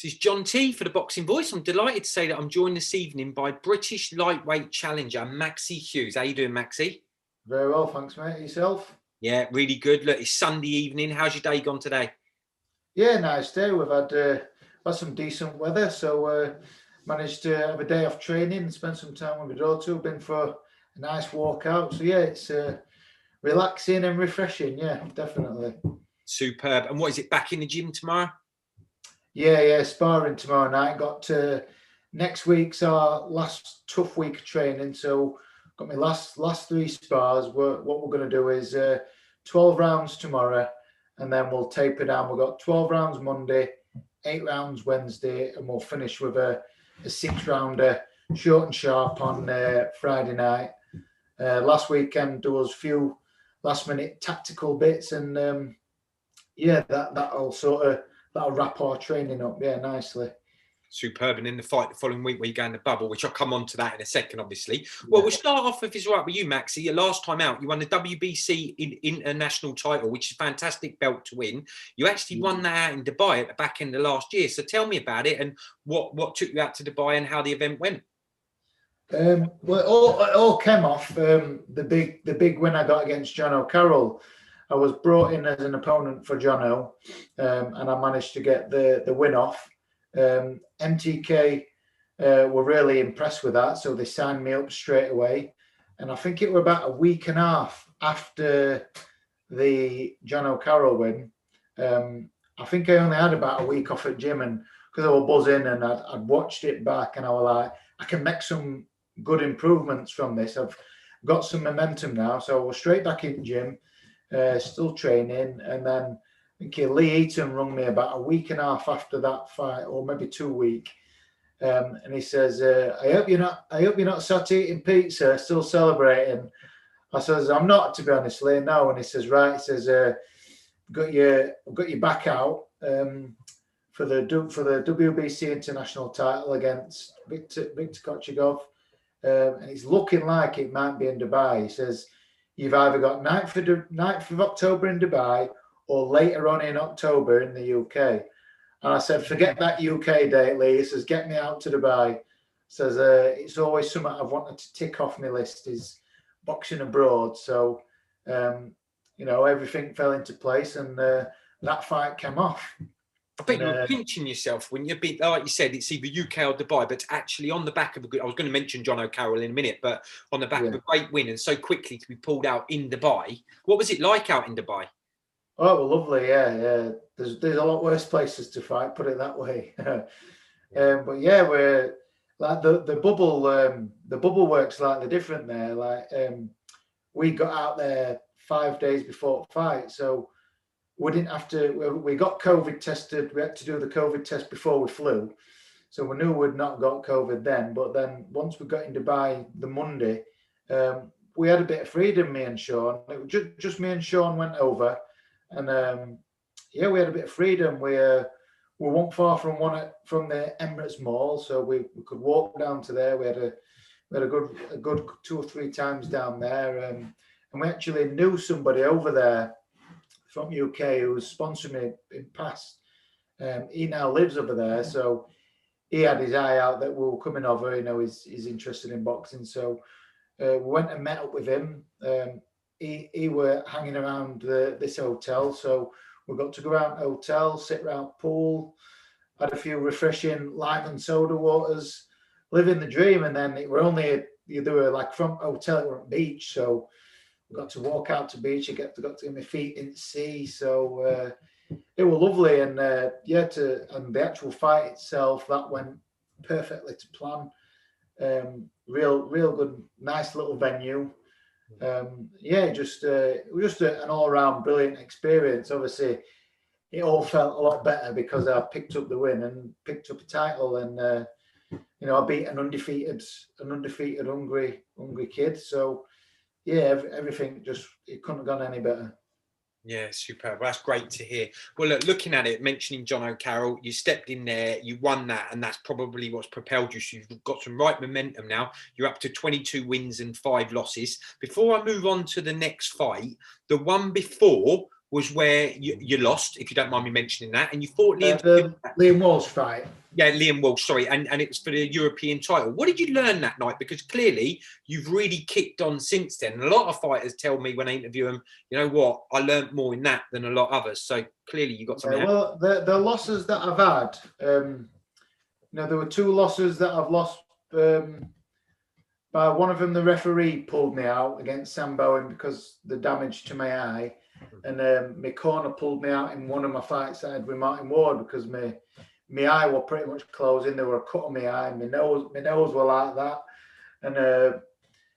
This is John T for the Boxing Voice. I'm delighted to say that I'm joined this evening by British lightweight challenger Maxi Hughes. How you doing, Maxi? Very well, thanks, mate. Yourself? Yeah, really good. Look, it's Sunday evening. How's your day gone today? Yeah, nice day. We've had some decent weather, so managed to have a day off training and spend some time with my daughter. Been for a nice walk out. So yeah, it's relaxing and refreshing. Yeah, definitely. Superb. And what is it, back in the gym tomorrow? Yeah, sparring tomorrow night. Got next week's our last tough week of training, so got my last three spars. What we're going to do is 12 rounds tomorrow, and then we'll taper down. We've got 12 rounds Monday, 8 rounds Wednesday, and we'll finish with a 6-rounder, short and sharp on Friday night. Last weekend there was a few last minute tactical bits, and yeah, that'll wrap our training up, yeah, nicely. Superb. And in the fight the following week where you go in the bubble, which I'll come on to that in a second, obviously. Well, we'll start off, if it's all right with you, Maxi. Your last time out, you won the WBC international title, which is a fantastic belt to win. You actually won that out in Dubai at the back end of last year. So tell me about it and what took you out to Dubai and how the event went. Well, it all came off the big win I got against John O'Carroll. I was brought in as an opponent for Jono, and I managed to get the win off. MTK were really impressed with that, so they signed me up straight away. And I think it was about a week and a half after the John O'Carroll win. I think I only had about a week off at gym, and because I was buzzing and I'd watched it back, and I was like, I can make some good improvements from this. I've got some momentum now, so I was straight back in gym. Still training, and then I think Lee Eaton rung me about a week and a half after that fight, or maybe 2 weeks, and he says, "I hope you're not sat eating pizza, still celebrating." I says, "I'm not, to be honest, Lee, no." And he says, "Right," he says, got your back out for the WBC international title against Victor Kochegov, and it's looking like it might be in Dubai." He says, "You've either got 9th of October in Dubai or later on in October in the UK." And I said, "Forget that UK date, Lee." He says, "Get me out to Dubai." He says, "It's always something I've wanted to tick off my list is boxing abroad." So, everything fell into place, and that fight came off. I bet you were pinching yourself when you're beat, like you said, it's either UK or Dubai, but actually on the back of a good, I was going to mention John O'Carroll in a minute, but on the back of a great win and so quickly to be pulled out in Dubai. What was it like out in Dubai? Oh, well, lovely, yeah. There's a lot worse places to fight, put it that way. But yeah, we're like the bubble works slightly different there. Like we got out there 5 days before the fight, so we didn't have to. We got COVID tested. We had to do the COVID test before we flew, so we knew we'd not got COVID then. But then once we got in Dubai the Monday, we had a bit of freedom. Me and Sean, it was just me and Sean went over, and we had a bit of freedom. We weren't far from the Emirates Mall, so we could walk down to there. We had a good 2 or 3 times down there, and we actually knew somebody over there from UK who was sponsoring me in past. He now lives over there, so he had his eye out that we were coming over. He's interested in boxing, so we went and met up with him. He were hanging around this hotel, so we got to go around the hotel, sit around pool, had a few refreshing lime and soda waters, living the dream. And then they were like from hotel, it were on beach, so got to walk out to beach. I got to get my feet in the sea, so it was lovely. And and the actual fight itself, that went perfectly to plan. Real good, nice little venue. It was just an all-round brilliant experience. Obviously, it all felt a lot better because I picked up the win and picked up a title, and I beat an undefeated hungry kid. So. Yeah, everything it couldn't have gone any better. Yeah, superb. Well, that's great to hear. Well, look, looking at it, mentioning John O'Carroll, you stepped in there, you won that, and that's probably what's propelled you. So you've got some right momentum now. You're up to 22 wins and 5 losses. Before I move on to the next fight, the one before was where you lost, if you don't mind me mentioning that, and you fought Liam. The Liam Walsh fight. Yeah, Liam Walsh, sorry, and it was for the European title. What did you learn that night? Because clearly you've really kicked on since then. And a lot of fighters tell me when I interview them, you know what, I learned more in that than a lot of others. So clearly you got something. Yeah, well, the losses that I've had, you know, there were 2 losses that I've lost. By one of them, the referee pulled me out against Sam Bowen because the damage to my eye, and my corner pulled me out in one of my fights I had with Martin Ward because my eye were pretty much closing. There were a cut on my eye. My nose were like that, and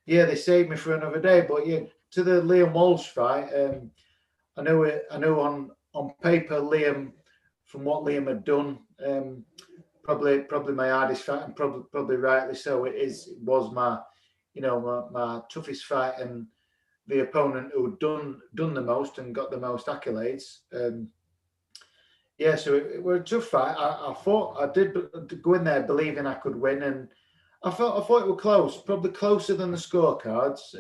yeah, they saved me for another day. But yeah, to the Liam Walsh fight, I knew on paper Liam, from what Liam had done, probably my hardest fight, and probably rightly so. It was my, you know, my toughest fight, and the opponent who'd done the most and got the most accolades. Yeah, so it was a tough fight. I did go in there believing I could win, and I thought it was close, probably closer than the scorecards.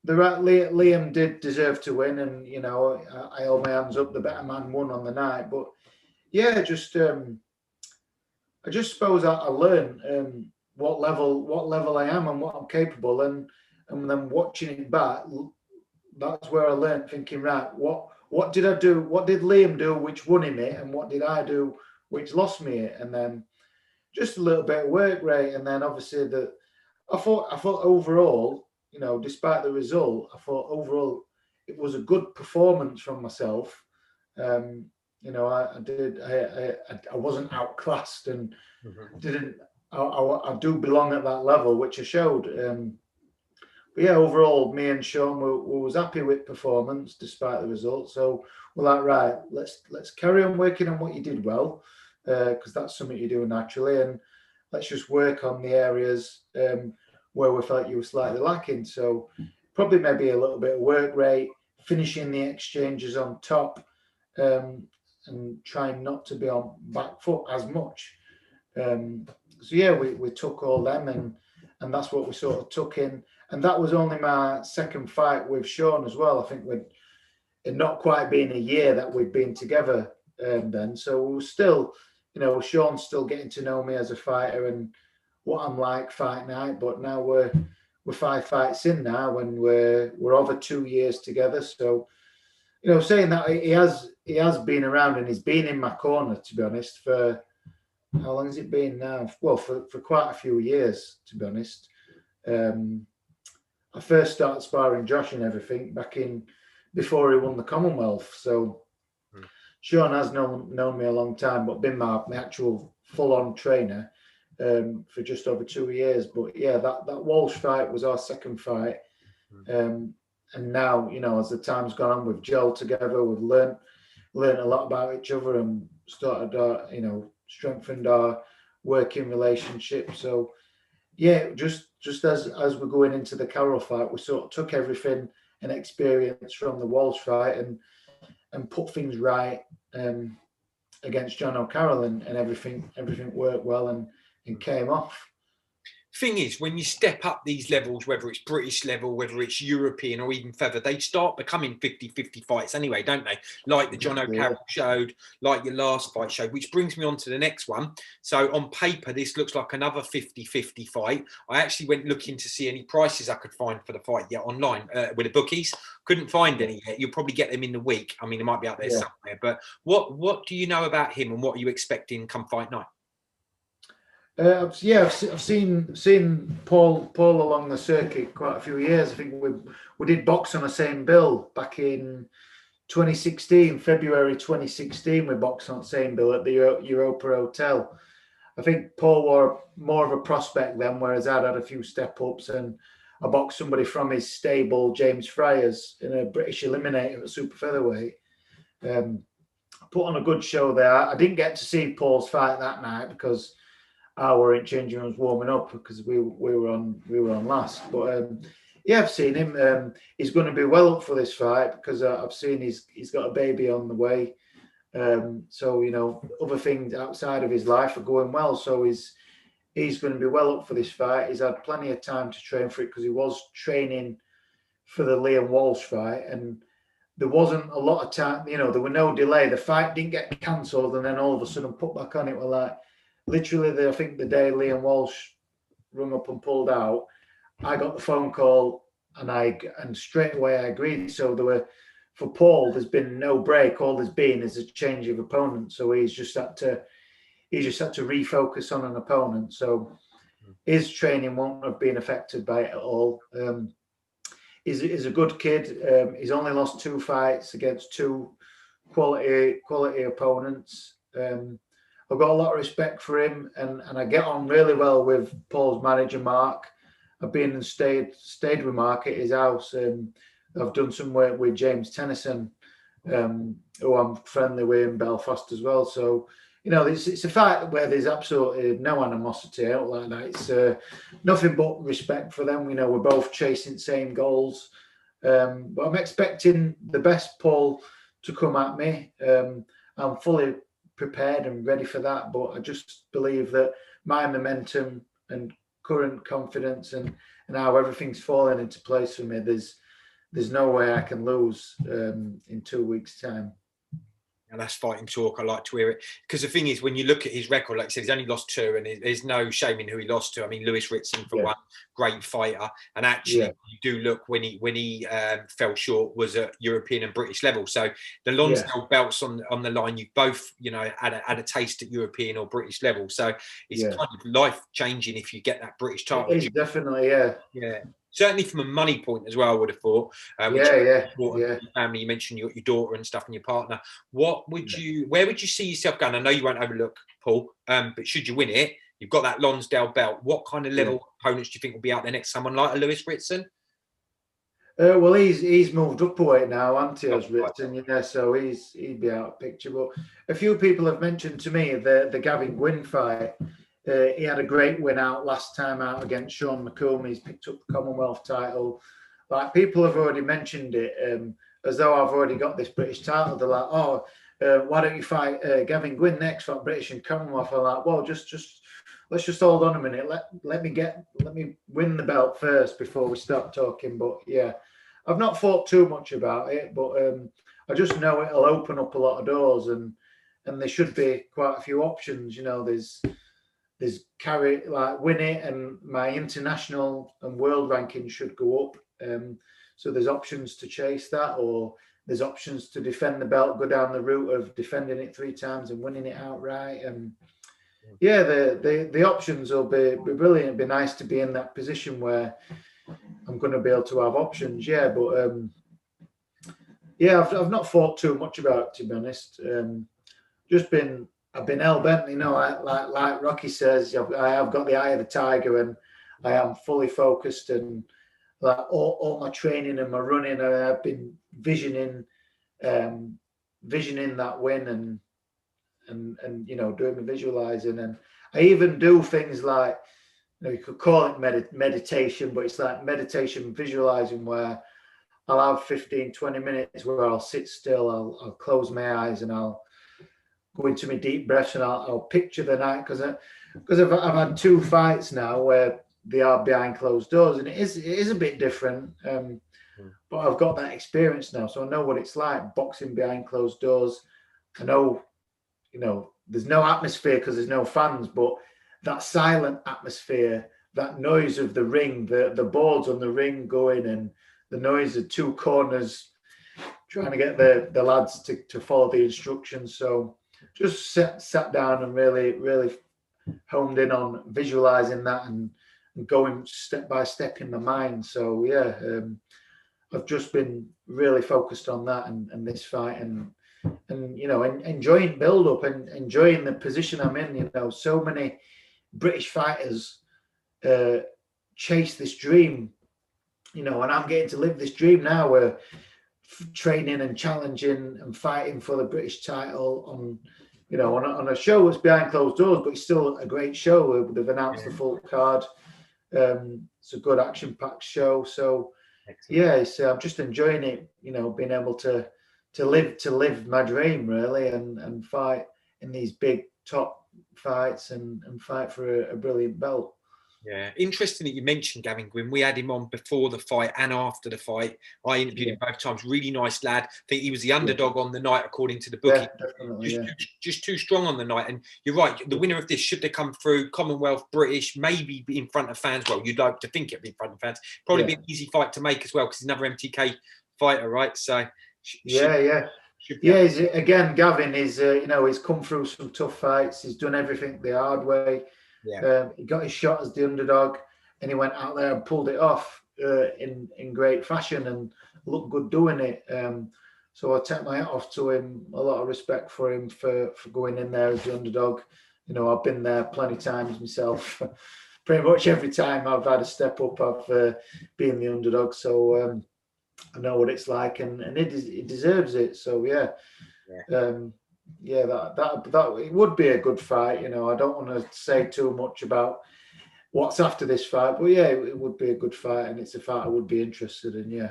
Liam did deserve to win, and you know, I hold my hands up. The better man won on the night, but yeah, I just suppose I learned what level I am and what I'm capable, and then watching it back, that's where I learned, thinking, right, what did I do? What did Liam do which won him it, and what did I do which lost me it? And then just a little bit of work rate, and then obviously I thought overall, you know, despite the result, I thought overall it was a good performance from myself. You know, I wasn't outclassed, and I do belong at that level, which I showed. But yeah, overall, me and Sean was happy with performance despite the result. So we're like, right, let's carry on working on what you did well, because that's something you do naturally, and let's just work on the areas where we felt you were slightly lacking. So probably maybe a little bit of work rate, finishing the exchanges on top, and trying not to be on back foot as much. So yeah, we took all them, and that's what we sort of took in. And that was only my second fight with Sean as well. I think it not quite been a year that we'd been together then. So we were still, you know, Sean's still getting to know me as a fighter and what I'm like fight night. But now we're 5 fights in now, and we're over 2 years together. So, you know, saying that, he has been around, and he's been in my corner, to be honest, for how long has it been now? Well, for quite a few years, to be honest. I first started sparring Josh and everything back in before he won the Commonwealth. So Sean has known me a long time, but been my actual full-on trainer for just over 2 years. But yeah, that Walsh fight was our second fight. And now, you know, as the time's gone on, we've gelled together, we've learned a lot about each other, and started you know, strengthened our working relationship. So yeah, just as we're going into the Carroll fight, we sort of took everything and experience from the Walsh fight and put things right against John O'Carroll, and everything worked well and came off. Thing is, when you step up these levels, whether it's British level, whether it's European or even further, they start becoming 50-50 fights anyway, don't they? Like the John O'Carroll showed, like your last fight showed, which brings me on to the next one. So on paper, this looks like another 50-50 fight. I actually went looking to see any prices I could find for the fight yet online with the bookies. Couldn't find any yet. You'll probably get them in the week. I mean, it might be out there somewhere. But what do you know about him, and what are you expecting come fight night? I've seen Paul along the circuit quite a few years. I think we did box on the same bill back in 2016, February 2016. We boxed on the same bill at the Europa Hotel. I think Paul were more of a prospect then, whereas I'd had a few step ups, and I boxed somebody from his stable, James Fryers, in a British Eliminator at super featherweight. Put on a good show there. I didn't get to see Paul's fight that night because I were in changing rooms warming up because we were on last. But yeah, I've seen him. He's going to be well up for this fight because I've seen he's got a baby on the way. So, you know, other things outside of his life are going well. So he's going to be well up for this fight. He's had plenty of time to train for it because he was training for the Liam Walsh fight, and there wasn't a lot of time, you know, there were no delay. The fight didn't get cancelled and then all of a sudden put back on. It were like literally, I think the day Liam Walsh rung up and pulled out, I got the phone call and straight away I agreed. So there were, for Paul, there's been no break. All there's been is a change of opponent. So he's just had to refocus on an opponent. So his training won't have been affected by it at all. He's a good kid. He's only lost 2 fights against 2 quality opponents. I've got a lot of respect for him, and I get on really well with Paul's manager, Mark. I've been and stayed with Mark at his house. I've done some work with James Tennyson, who I'm friendly with in Belfast as well. So, you know, it's a fight where there's absolutely no animosity out like that. It's nothing but respect for them. You know, we're both chasing same goals. But I'm expecting the best Paul to come at me. I'm fully prepared and ready for that. But I just believe that my momentum and current confidence and how everything's falling into place for me, there's no way I can lose in 2 weeks' time. And that's fighting talk. I like to hear it, because the thing is, when you look at his record, like I said, he's only lost 2, and there's no shame in who he lost to. I mean, Lewis Ritson for one, great fighter, and actually, you do look when he fell short was at European and British level. So the Lonsdale belts on the line, you both, you know, had a taste at European or British level. So it's kind of life changing if you get that British title. It is definitely, yeah. Certainly from a money point as well, I would have thought. Which your family, you mentioned your daughter and stuff and your partner. Where would you see yourself going? I know you won't overlook Paul, but should you win it, you've got that Lonsdale belt. What kind of level opponents do you think will be out there next? Someone like a Lewis Ritson? Well, he's moved up a weight now, hasn't he, as Ritson? Yeah, so he'd be out of picture. But a few people have mentioned to me the Gavin Gwynn fight. He had a great win out last time out against Sean McComb. He's picked up the Commonwealth title. Like, people have already mentioned it as though I've already got this British title. They're like, oh, why don't you fight Gavin Gwynn next for British and Commonwealth? I'm like, well, just let's just hold on a minute. Let me win the belt first before we start talking. But yeah, I've not thought too much about it, but I just know it'll open up a lot of doors, and there should be quite a few options. You know, there's win it, and my international and world ranking should go up. So there's options to chase that, or there's options to defend the belt, go down the route of defending it 3 times and winning it outright. And yeah, the options will be brilliant. It'd be nice to be in that position where I'm going to be able to have options. Yeah, but I've not thought too much about it, to be honest. I've been hell bent, you know, like Rocky says, I have got the eye of the tiger, and I am fully focused, and like all my training and my running, I've been visioning that win, and you know, doing my visualizing, and I even do things like, you know, you could call it meditation, but it's like meditation visualizing, where I'll have 15-20 minutes where I'll sit still, I'll close my eyes, and I'll go into my deep breaths, and I'll picture the night, because I've had 2 fights now where they are behind closed doors, and it is a bit different, but I've got that experience now, so I know what it's like boxing behind closed doors. I know, you know, there's no atmosphere because there's no fans, but that silent atmosphere, that noise of the ring, the boards on the ring going, and the noise of 2 corners trying to get the lads to follow the instructions. So just sat down and really honed in on visualizing that and going step by step in my mind. So yeah, I've just been really focused on that and this fight, and you know, enjoying build up and enjoying the position I'm in. You know, so many British fighters chase this dream, you know, and I'm getting to live this dream now, where training and challenging and fighting for the British title on, you know, on a show that's behind closed doors, but it's still a great show. They've announced the full card. It's a good action-packed show. So yeah, I'm just enjoying it, you know, being able to live my dream, really, and fight in these big top fights and fight for a brilliant belt. Yeah, interesting that you mentioned Gavin Gwynn. We had him on before the fight and after the fight. I interviewed him both times. Really nice lad. I think he was the underdog on the night, according to the bookie. Yeah, definitely. Just too strong on the night. And you're right. The winner of this, should they come through, Commonwealth, British, maybe be in front of fans. Well, you'd like to think it'd be in front of fans. Probably be an easy fight to make as well, because he's another MTK fighter, right? So Again, Gavin is he's come through some tough fights. He's done everything the hard way. He got his shot as the underdog, and he went out there and pulled it off in great fashion and looked good doing it. So I take my hat off to him. A lot of respect for him for going in there as the underdog. I've been there plenty of times myself. Pretty much every time I've had a step up, I've been the underdog. So I know what it's like, and it deserves it. So that it would be a good fight. I don't want to say too much about what's after this fight, but it would be a good fight, and it's a fight I would be interested in.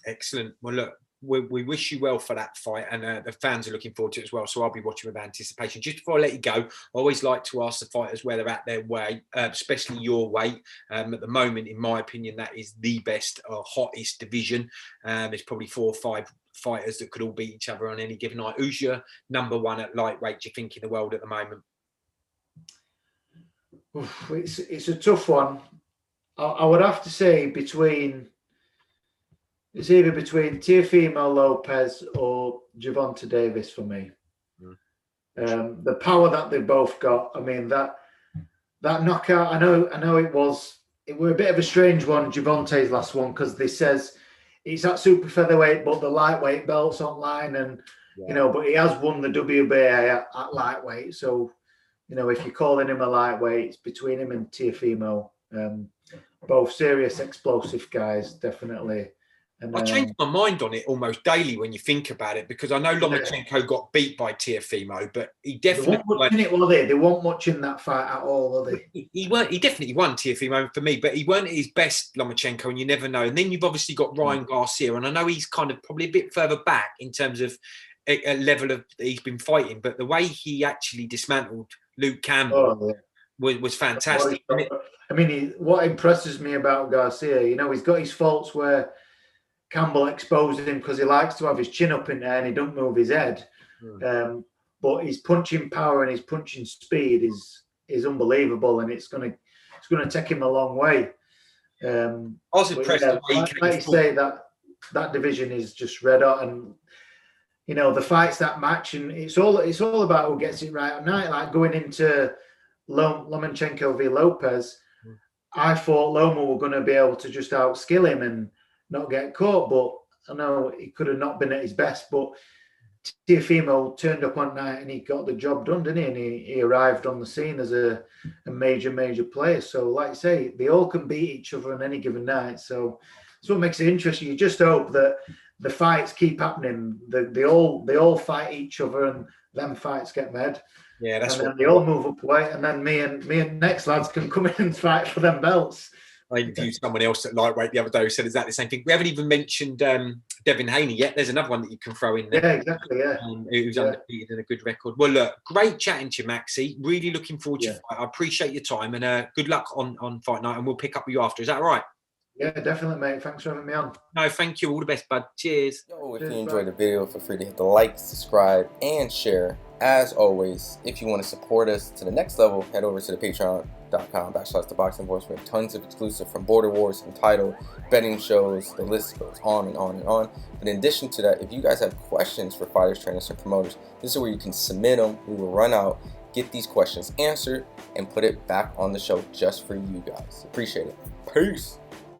Excellent. Well, look, we wish you well for that fight, and the fans are looking forward to it as well. So I'll be watching with anticipation. Just before I let you go, I always like to ask the fighters where they're at their weight, especially your weight. At the moment, in my opinion, that is the best, hottest division. There's probably 4 or 5 fighters that could all beat each other on any given night. Who's your number one at lightweight, do you think, in the world at the moment? It's a tough one. I would have to say it's either between Teofimo Lopez or Gervonta Davis for me. The power that they both got. I mean, that knockout, I know it was a bit of a strange one, Gervonta's last one, because they says it's at super featherweight, but the lightweight belt's online, and but he has won the WBA at lightweight. So, if you're calling him a lightweight, it's between him and Teofimo. Both serious, explosive guys, definitely. And I change my mind on it almost daily when you think about it, because I know Lomachenko got beat by Teofimo, but he definitely they weren't much in that fight at all, are they? He definitely won, Teofimo, for me, but he weren't at his best, Lomachenko, and you never know. And then you've obviously got Ryan Garcia, and I know he's kind of probably a bit further back in terms of a level of he's been fighting, but the way he actually dismantled Luke Campbell was fantastic. What impresses me about Garcia, he's got his faults where Campbell exposed him because he likes to have his chin up in there and he don't move his head. But his punching power and his punching speed is unbelievable, and it's going to take him a long way. I was impressed. Like you say, that division is just red hot, and the fights that match, and it's all about who gets it right at night. Like going into Lomachenko v Lopez, I thought Loma were going to be able to just outskill him and not get caught, but I know he could have not been at his best. But Teofimo turned up one night and he got the job done, didn't he? And he arrived on the scene as a major player. So, like I say, they all can beat each other on any given night. So that's what makes it interesting. You just hope that the fights keep happening. They all fight each other, and them fights get mad. Yeah, that's and then they all move up weight, and then me and next lads can come in and fight for them belts. I interviewed someone else at lightweight the other day who said exactly the same thing. We haven't even mentioned Devin Haney yet. There's another one that you can throw in there. Yeah, exactly. Yeah, who's undefeated and a good record. Well, look, great chatting to you, Maxi. Really looking forward to your fight. I appreciate your time, and good luck on fight night. And we'll pick up with you after. Is that all right? Yeah, definitely, mate. Thanks for having me on. No, thank you. All the best, bud. Cheers. If you enjoyed the video, feel free to hit the like, subscribe, and share. As always, if you want to support us to the next level, head over to the patreon.com/ThaBoxingVoice. We have tons of exclusive from Border Wars, from title, betting shows. The list goes on and on and on. But in addition to that, if you guys have questions for fighters, trainers, and promoters, this is where you can submit them. We will run out, get these questions answered, and put it back on the show just for you guys. Appreciate it. Peace.